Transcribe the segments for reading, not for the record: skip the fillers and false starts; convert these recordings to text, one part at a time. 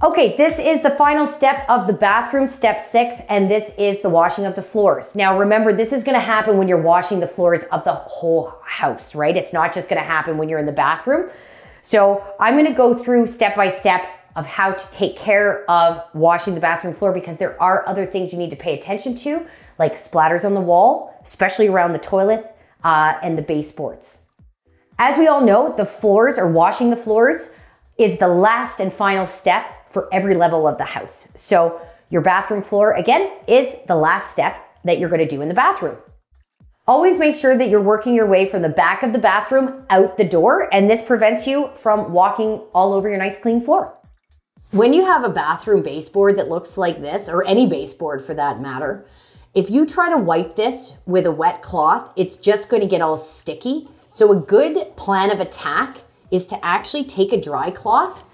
Okay, this is the final step of the bathroom, step 6, and this is the washing of the floors. Now remember, this is gonna happen when you're washing the floors of the whole house, right? It's not just gonna happen when you're in the bathroom. So I'm gonna go through step by step of how to take care of washing the bathroom floor, because there are other things you need to pay attention to, like splatters on the wall, especially around the toilet and the baseboards. As we all know, the floors, or washing the floors, is the last and final step for every level of the house. So your bathroom floor, again, is the last step that you're gonna do in the bathroom. Always make sure that you're working your way from the back of the bathroom out the door, and this prevents you from walking all over your nice clean floor. When you have a bathroom baseboard that looks like this, or any baseboard for that matter, if you try to wipe this with a wet cloth, it's just going to get all sticky. So a good plan of attack is to actually take a dry cloth,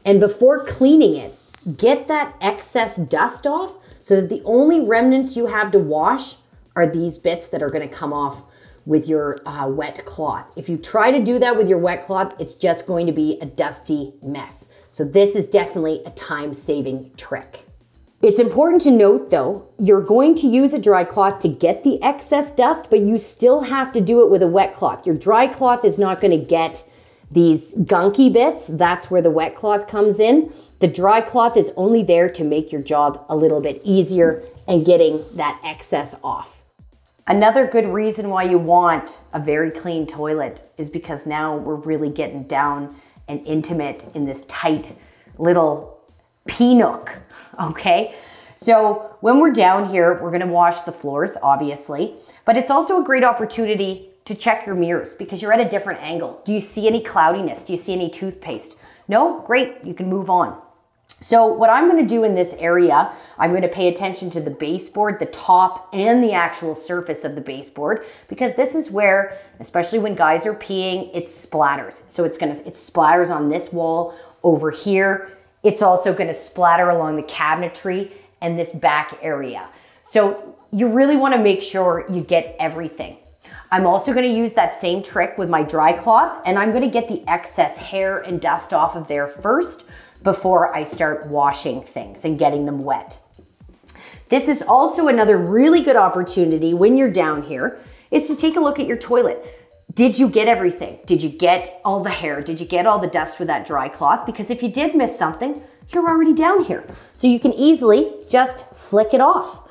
and before cleaning it, get that excess dust off so that the only remnants you have to wash are these bits that are going to come off with your wet cloth. If you try to do that with your wet cloth, it's just going to be a dusty mess. So this is definitely a time-saving trick. It's important to note though, you're going to use a dry cloth to get the excess dust, but you still have to do it with a wet cloth. Your dry cloth is not going to get these gunky bits. That's where the wet cloth comes in. The dry cloth is only there to make your job a little bit easier and getting that excess off. Another good reason why you want a very clean toilet is because now we're really getting down and intimate in this tight little pee nook, okay? So when we're down here, we're gonna wash the floors, obviously, but it's also a great opportunity to check your mirrors because you're at a different angle. Do you see any cloudiness? Do you see any toothpaste? No? Great, you can move on. So what I'm gonna do in this area, I'm gonna pay attention to the baseboard, the top, and the actual surface of the baseboard, because this is where, especially when guys are peeing, it splatters. So it splatters on this wall over here. It's also gonna splatter along the cabinetry and this back area. So you really wanna make sure you get everything. I'm also gonna use that same trick with my dry cloth, and I'm gonna get the excess hair and dust off of there first before I start washing things and getting them wet. This is also another really good opportunity when you're down here, is to take a look at your toilet. Did you get everything? Did you get all the hair? Did you get all the dust with that dry cloth? Because if you did miss something, you're already down here. So you can easily just flick it off.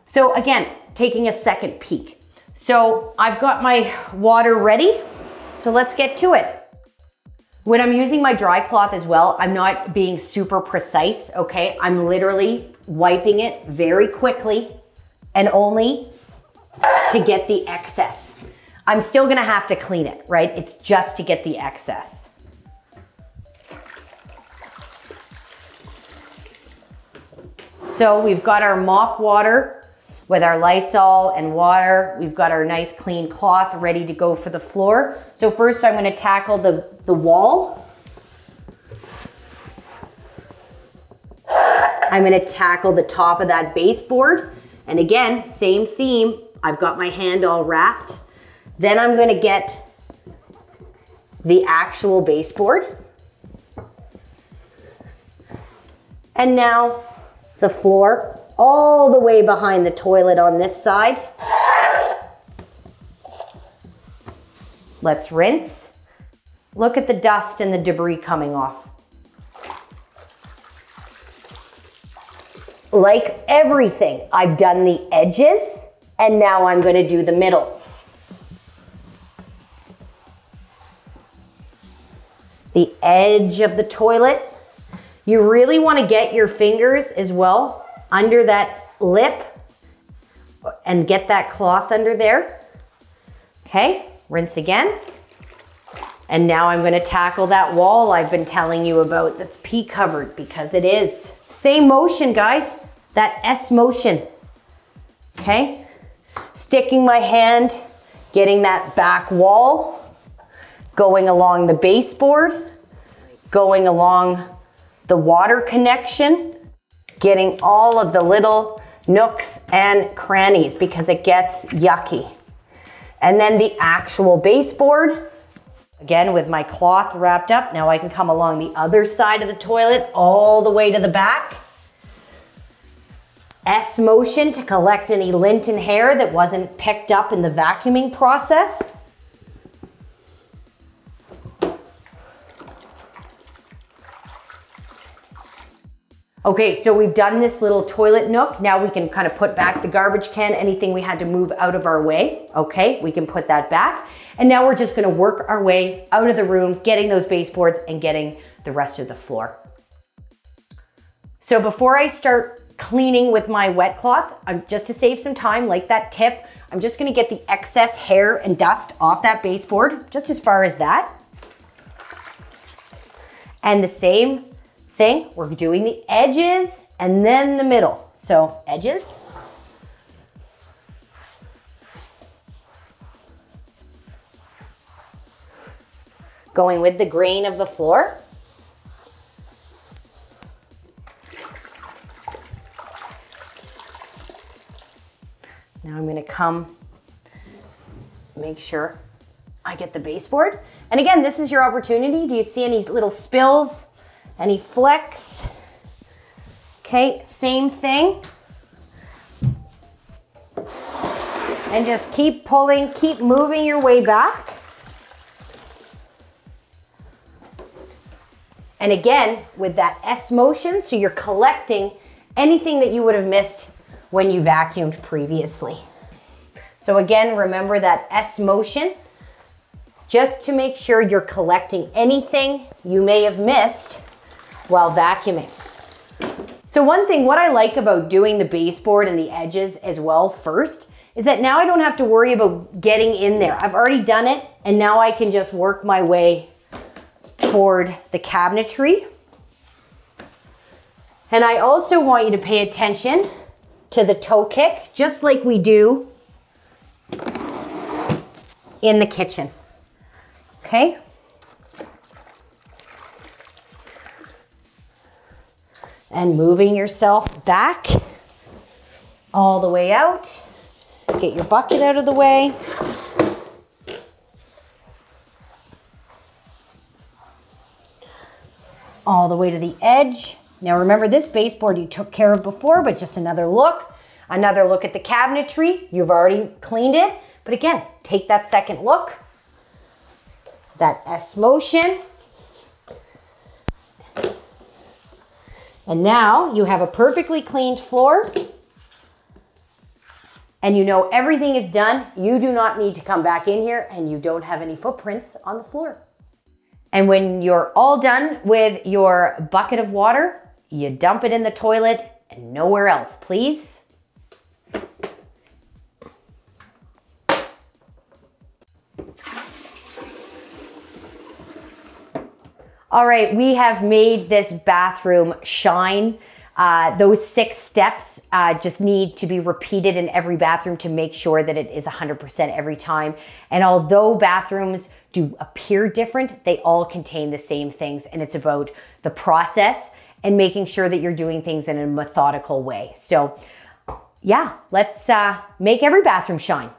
So again, taking a second peek. So I've got my water ready, so let's get to it. When I'm using my dry cloth as well, I'm not being super precise, okay? I'm literally wiping it very quickly and only to get the excess. I'm still gonna have to clean it, right? It's just to get the excess. So we've got our mop water with our Lysol and water. We've got our nice clean cloth ready to go for the floor. So first I'm gonna tackle the wall. I'm gonna tackle the top of that baseboard. And again, same theme. I've got my hand all wrapped. Then I'm gonna get the actual baseboard. And now the floor, all the way behind the toilet on this side. Let's rinse. Look at the dust and the debris coming off. Like everything, I've done the edges, and now I'm going to do the middle. The edge of the toilet. You really want to get your fingers as well under that lip and get that cloth under there. Okay, rinse again. And now I'm gonna tackle that wall I've been telling you about that's pee covered, because it is. Same motion, guys, that S motion. Okay, sticking my hand, getting that back wall, going along the baseboard, going along the water connection, getting all of the little nooks and crannies because it gets yucky. And then the actual baseboard, Again, with my cloth wrapped up, now I can come along the other side of the toilet all the way to the back. S motion to collect any lint and hair that wasn't picked up in the vacuuming process. Okay, so we've done this little toilet nook. Now we can kind of put back the garbage can, anything we had to move out of our way. Okay, we can put that back. And now we're just gonna work our way out of the room, getting those baseboards and getting the rest of the floor. So before I start cleaning with my wet cloth, just to save some time, like that tip, I'm just gonna get the excess hair and dust off that baseboard, just as far as that. And the same thing, we're doing the edges and then the middle. So edges. Going with the grain of the floor. Now I'm gonna come, make sure I get the baseboard. And again, this is your opportunity. Do you see any little spills? Any flecks? Okay, same thing. And just keep pulling, keep moving your way back. And again, with that S motion, so you're collecting anything that you would have missed when you vacuumed previously. So again, remember that S motion, just to make sure you're collecting anything you may have missed while vacuuming. So one thing, what I like about doing the baseboard and the edges as well first, is that now I don't have to worry about getting in there. I've already done it, and now I can just work my way toward the cabinetry. And I also want you to pay attention to the toe kick, just like we do in the kitchen, okay? And moving yourself back all the way out. Get your bucket out of the way. All the way to the edge. Now remember, this baseboard you took care of before, but just another look. Another look at the cabinetry. You've already cleaned it. But again, take that second look. That S motion. And now you have a perfectly cleaned floor and you know everything is done. You do not need to come back in here and you don't have any footprints on the floor. And when you're all done with your bucket of water, you dump it in the toilet and nowhere else, please. All right, we have made this bathroom shine. Those 6 steps just need to be repeated in every bathroom to make sure that it is 100% every time. And although bathrooms do appear different, they all contain the same things. And it's about the process and making sure that you're doing things in a methodical way. So yeah, let's make every bathroom shine.